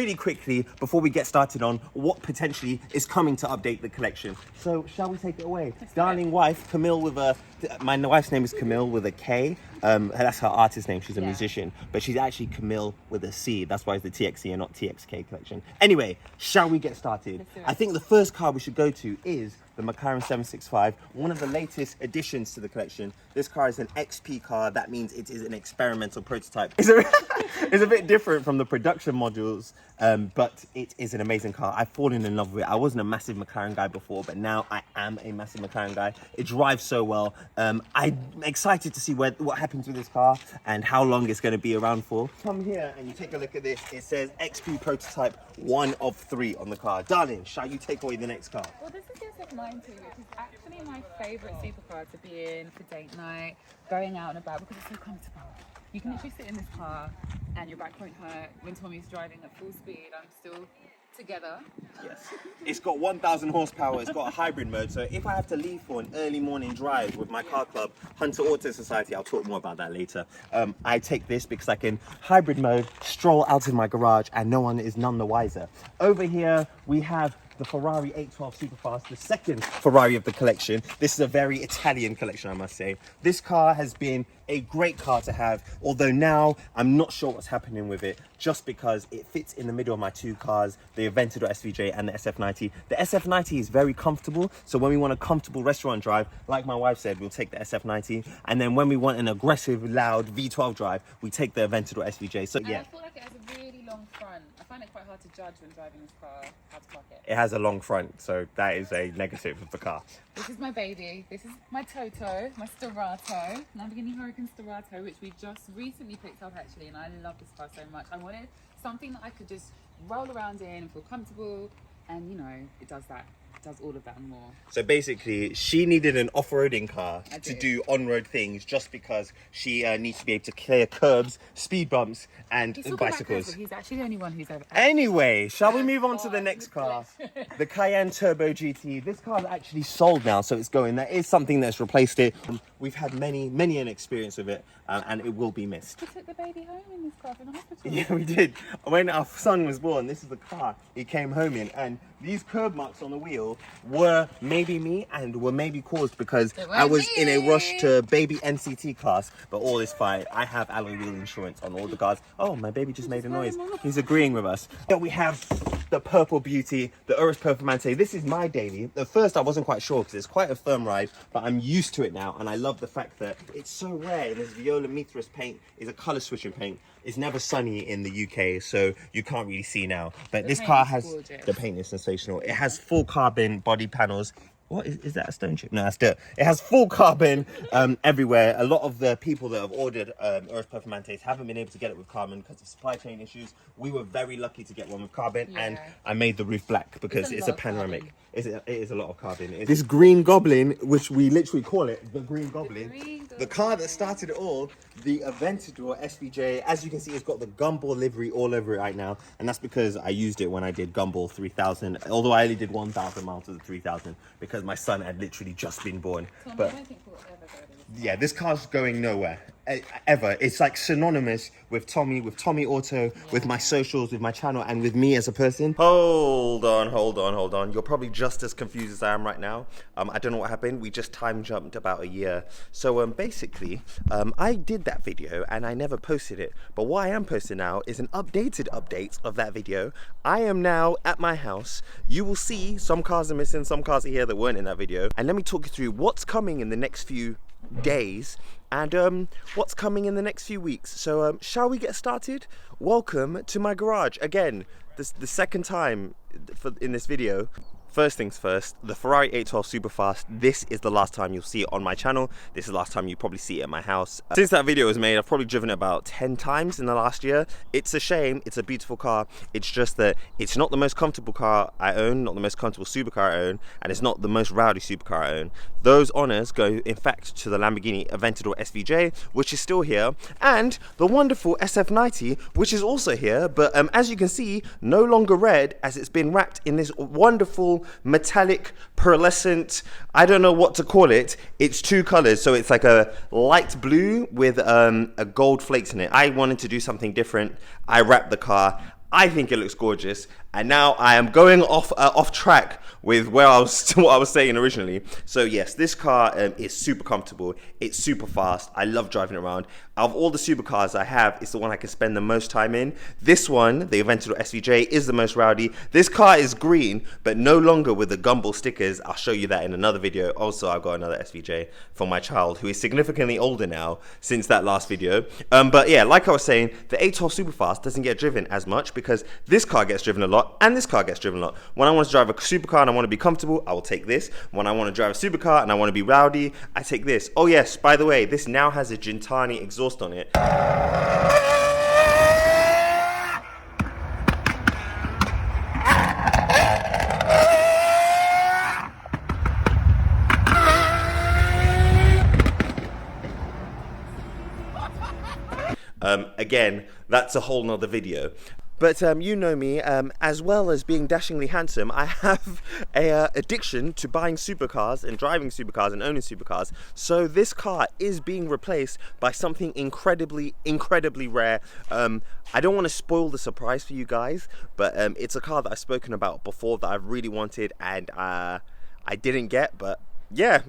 Really quickly, before we get started on what potentially is coming to update the collection. So, shall we take it away? Darling wife, Camille with a... My wife's name is Camille with a K. That's her artist name. She's a musician. But she's actually Camille with a C. That's why it's the TXC and not TXK collection. Anyway, shall we get started? I think the first car we should go to is the McLaren 765, one of the latest additions to the collection. This car is an XP car. That means it is an experimental prototype. It's a bit different from the production modules, but it is an amazing car. I've fallen in love with it. I wasn't a massive McLaren guy before, but now I am a massive McLaren guy. It drives so well. I'm excited to see what happens with this car and how long it's going to be around for. Come here and you take a look at this. It says XP prototype 1 of 3 on the car. Darling, shall you take away the next car? Well, this is the SF90, which is actually my favourite supercar to be in for date night, going out and about, because it's so comfortable. You can literally sit in this car and your back won't hurt. When Tommy's driving at full speed, I'm still together. Yes. It's got 1,000 horsepower. It's got a hybrid mode. So if I have to leave for an early morning drive with my car club, Hunter Auto Society, I'll talk more about that later. I take this because I can hybrid mode, stroll out in my garage, and no one is none the wiser. Over here, we have the Ferrari 812 Superfast, the second Ferrari of the collection. This is a very Italian collection, I must say. This car has been a great car to have, although now I'm not sure what's happening with it, just because it fits in the middle of my two cars, the Aventador SVJ and the SF90. The SF90 is very comfortable, so when we want a comfortable restaurant drive, like my wife said, we'll take the SF90, and then when we want an aggressive, loud V12 drive, we take the Aventador SVJ. So yeah. I feel like it has a really long front. I find it quite hard to judge when driving this car, how to park it. It has a long front, so that is a negative of the car. This is my baby. This is my Toto, my Storato, Lamborghini Huracan Storato, which we just recently picked up actually, and I love this car so much. I wanted something that I could just roll around in and feel comfortable, and you know, it does that. It does all of that and more. So basically, she needed an off-roading car to do on-road things, just because she needs to be able to clear curbs, speed bumps, and bicycles. He's actually the only one who's ever... Anyway, shall we move on to the next car? The Cayenne Turbo GT. This car is actually sold now, so it's going. That is something that's replaced it. We've had many an experience with it, and it will be missed. We took the baby home in this car from the hospital. Yeah, we did. When our son was born, this is the car he came home in, and these curb marks on the wheel were maybe me and were maybe caused because I was in a rush to baby NCT class, but all is fine. I have alloy wheel insurance on all the cars. Oh, my baby just made a noise. He's agreeing with us. Here we have the Purple Beauty, the Urus Performante. This is my daily. At first, I wasn't quite sure because it's quite a firm ride, but I'm used to it now, and I love the fact that it's so rare. This Viola Mithras paint is a color switching paint. It's never sunny in the UK, so you can't really see now. But this car has... Gorgeous. The paint is sensational. It has full carbon body panels. What is that, a stone chip? No, that's dirt. It has full carbon everywhere. A lot of the people that have ordered Urus Performantes haven't been able to get it with carbon because of supply chain issues. We were very lucky to get one with carbon, and I made the roof black because it's a panoramic. It is a lot of carbon. This Green Goblin, which we literally call it the Green Goblin, the car that started it all, the Aventador SVJ. As you can see, it's got the Gumball livery all over it right now, and that's because I used it when I did Gumball 3000, although I only did 1,000 miles of the 3000 because my son had literally just been born. Tom, but I don't think we'll ever go to this. Yeah, this car's going nowhere ever. It's like synonymous with Tommy, with TomiAuto, with my socials, with my channel, and with me as a person. Hold on. You're probably just as confused as I am right now. I don't know what happened. We just time jumped about a year. So basically, I did that video and I never posted it. But what I am posting now is an updated update of that video. I am now at my house. You will see some cars are missing, some cars are here that weren't in that video. And let me talk you through what's coming in the next few days and what's coming in the next few weeks. So shall we get started? Welcome to my garage again. This the second time in this video. First things first, the Ferrari 812 Superfast. This is the last time you'll see it on my channel. This is the last time you probably see it at my house. Since that video was made, I've probably driven it about 10 times in the last year. It's a shame. It's a beautiful car. It's just that it's not the most comfortable car I own, not the most comfortable supercar I own, and it's not the most rowdy supercar I own. Those honors go, in fact, to the Lamborghini Aventador SVJ, which is still here, and the wonderful SF90, which is also here, but as you can see, no longer red, as it's been wrapped in this wonderful metallic pearlescent, I don't know what to call it. It's two colors, so it's like a light blue with a gold flakes in it. I wanted to do something different. I wrapped the car. I think it looks gorgeous, and now I am going off track with where I was what I was saying originally. So yes, this car is super comfortable. It's super fast. I love driving it around. Out of all the supercars I have, it's the one I can spend the most time in. This one, the Aventador SVJ, is the most rowdy. This car is green, but no longer with the gumball stickers. I'll show you that in another video. Also, I've got another SVJ for my child, who is significantly older now since that last video. But yeah, like I was saying, the 812 Superfast doesn't get driven as much because this car gets driven a lot and this car gets driven a lot. When I want to drive a supercar and I want to be comfortable, I will take this. When I want to drive a supercar and I want to be rowdy, I take this. Oh yes, by the way, this now has a Gintani exhaust on it. Again, that's a whole nother video. But you know me, as well as being dashingly handsome, I have a addiction to buying supercars and driving supercars and owning supercars. So this car is being replaced by something incredibly rare. I don't want to spoil the surprise for you guys, but it's a car that I've spoken about before that I've really wanted and I didn't get. But yeah,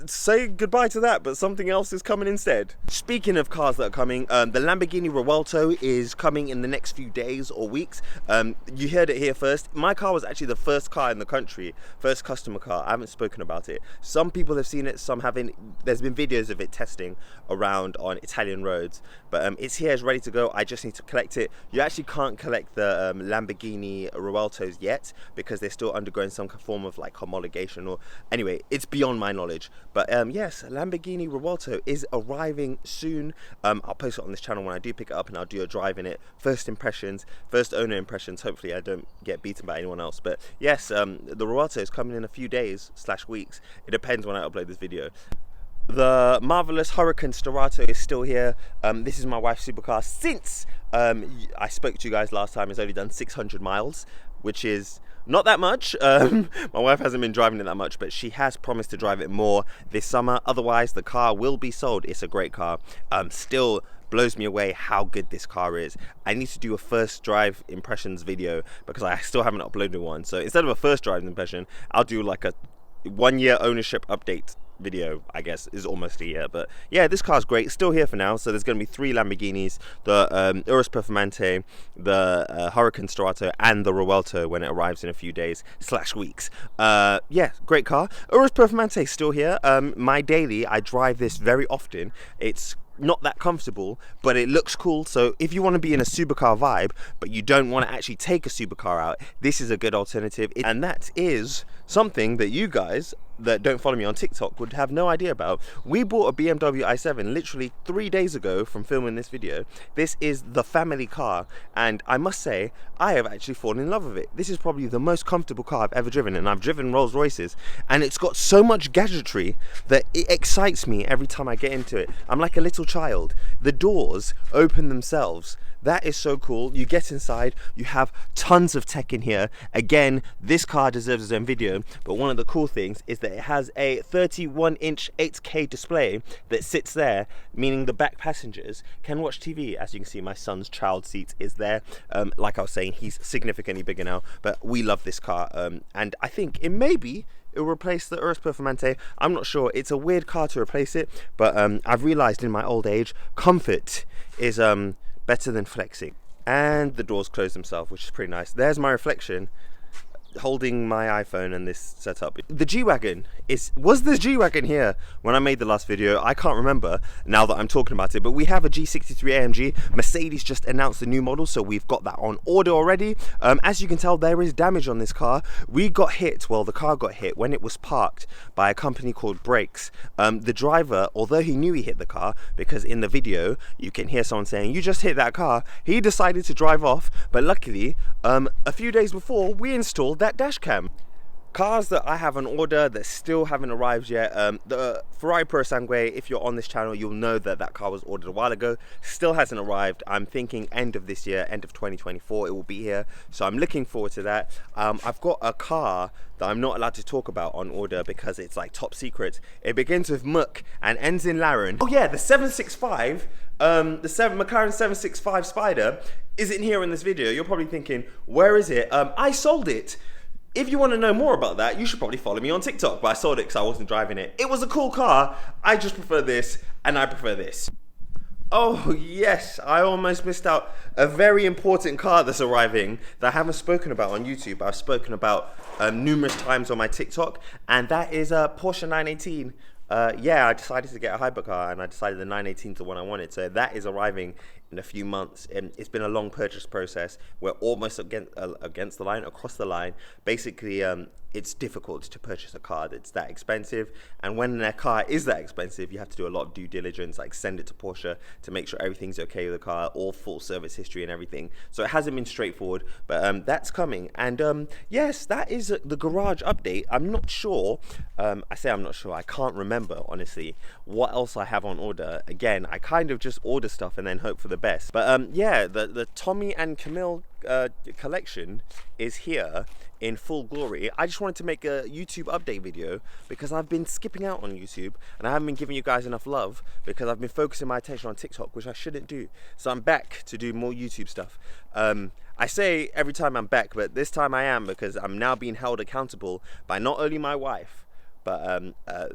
say goodbye to that, but something else is coming instead. Speaking of cars that are coming, the Lamborghini Revuelto is coming in the next few days or weeks. You heard it here first. My car was actually the first car in the country, first customer car. I haven't spoken about it. Some people have seen it, some haven't. There's been videos of it testing around on Italian roads, but it's here, it's ready to go. I just need to collect it. You actually can't collect the Lamborghini Revueltos yet because they're still undergoing some form of like homologation, or anyway, it's beyond my knowledge. But yes, Lamborghini Revuelto is arriving soon. I'll post it on this channel when I do pick it up, and I'll do a drive in it. First impressions, first owner impressions. Hopefully I don't get beaten by anyone else. But yes, the Revuelto is coming in a few days / weeks. It depends when I upload this video. The marvelous Hurricane Storato is still here. This is my wife's supercar. Since I spoke to you guys last time, it's only done 600 miles, which is not that much. My wife hasn't been driving it that much, but she has promised to drive it more this summer. Otherwise, the car will be sold. It's a great car. Still blows me away how good this car is. I need to do a first drive impressions video because I still haven't uploaded one. So instead of a first drive impression, I'll do like a 1 year ownership update video. I guess is almost a year. But yeah, this car's great. Still here for now. So there's going to be 3 Lamborghinis, the Urus Performante, the Hurricane Storato, and the Revuelto when it arrives in a few days / weeks. Yeah, great car. Urus Performante still here. My daily, I drive this very often. It's not that comfortable, but it looks cool. So if you want to be in a supercar vibe but you don't want to actually take a supercar out, this is a good alternative. And that is something that you guys that don't follow me on TikTok would have no idea about. We bought a BMW i7 literally 3 days ago from filming this video. This is the family car, and I must say I have actually fallen in love with it. This is probably the most comfortable car I've ever driven, and I've driven Rolls Royces, and it's got so much gadgetry that it excites me every time I get into it. I'm like a little child. The doors open themselves. That is so cool. You get inside, you have tons of tech in here. Again, this car deserves its own video, but one of the cool things is that it has a 31-inch 8K display that sits there, meaning the back passengers can watch TV. As you can see, my son's child seat is there. Like I was saying, he's significantly bigger now, but we love this car, and I think it will replace the Urus Performante. I'm not sure. It's a weird car to replace it, but I've realized in my old age, comfort is better than flexing. And the doors close themselves, which is pretty nice. There's my reflection holding my iPhone and this setup. The G-Wagon was the G-Wagon here when I made the last video? I can't remember now that I'm talking about it, but we have a G63 AMG. Mercedes just announced the new model, so we've got that on order already. As you can tell, there is damage on this car. We got hit, well, the car got hit when it was parked by a company called Brakes. The driver, although he knew he hit the car, because in the video you can hear someone saying, "You just hit that car," he decided to drive off, but luckily a few days before we installed that dash cam. Cars that I have on order that still haven't arrived yet. The Ferrari Pro Sangue, if you're on this channel, you'll know that that car was ordered a while ago. Still hasn't arrived. I'm thinking end of this year, end of 2024, it will be here. So I'm looking forward to that. I've got a car that I'm not allowed to talk about on order because it's like top secret. It begins with Muck and ends in Laren. Oh yeah, the 765. The McLaren 765 Spider isn't here in this video, you're probably thinking, where is it? I sold it. If you want to know more about that, you should probably follow me on TikTok, but I sold it because I wasn't driving it. It was a cool car. I just prefer this, and I prefer this. Oh yes, I almost missed out a very important car that's arriving that I haven't spoken about on YouTube. I've spoken about numerous times on my TikTok, and that is a Porsche 918. Yeah, I decided to get a hypercar, and I decided the 918 is the one I wanted. So that is arriving in a few months, and it's been a long purchase process. We're almost against the line, across the line. Basically, it's difficult to purchase a car that's that expensive, and when a car is that expensive, you have to do a lot of due diligence, like send it to Porsche to make sure everything's okay with the car, all full service history and everything. So it hasn't been straightforward, but that's coming. And yes, that is the garage update. I'm not sure, I say I'm not sure, I can't remember honestly what else I have on order. Again, I kind of just order stuff and then hope for the best. But yeah, the Tomi and Camille collection is here in full glory. I just wanted to make a YouTube update video because I've been skipping out on YouTube and I haven't been giving you guys enough love because I've been focusing my attention on TikTok, which I shouldn't do. So I'm back to do more YouTube stuff. I say every time I'm back, but this time I am, because I'm now being held accountable by not only my wife, but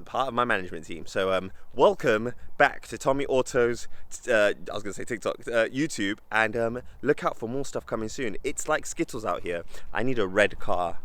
part of my management team. So welcome back to TomiAuto's, I was gonna say TikTok, YouTube, and look out for more stuff coming soon. It's like Skittles out here. I need a red car.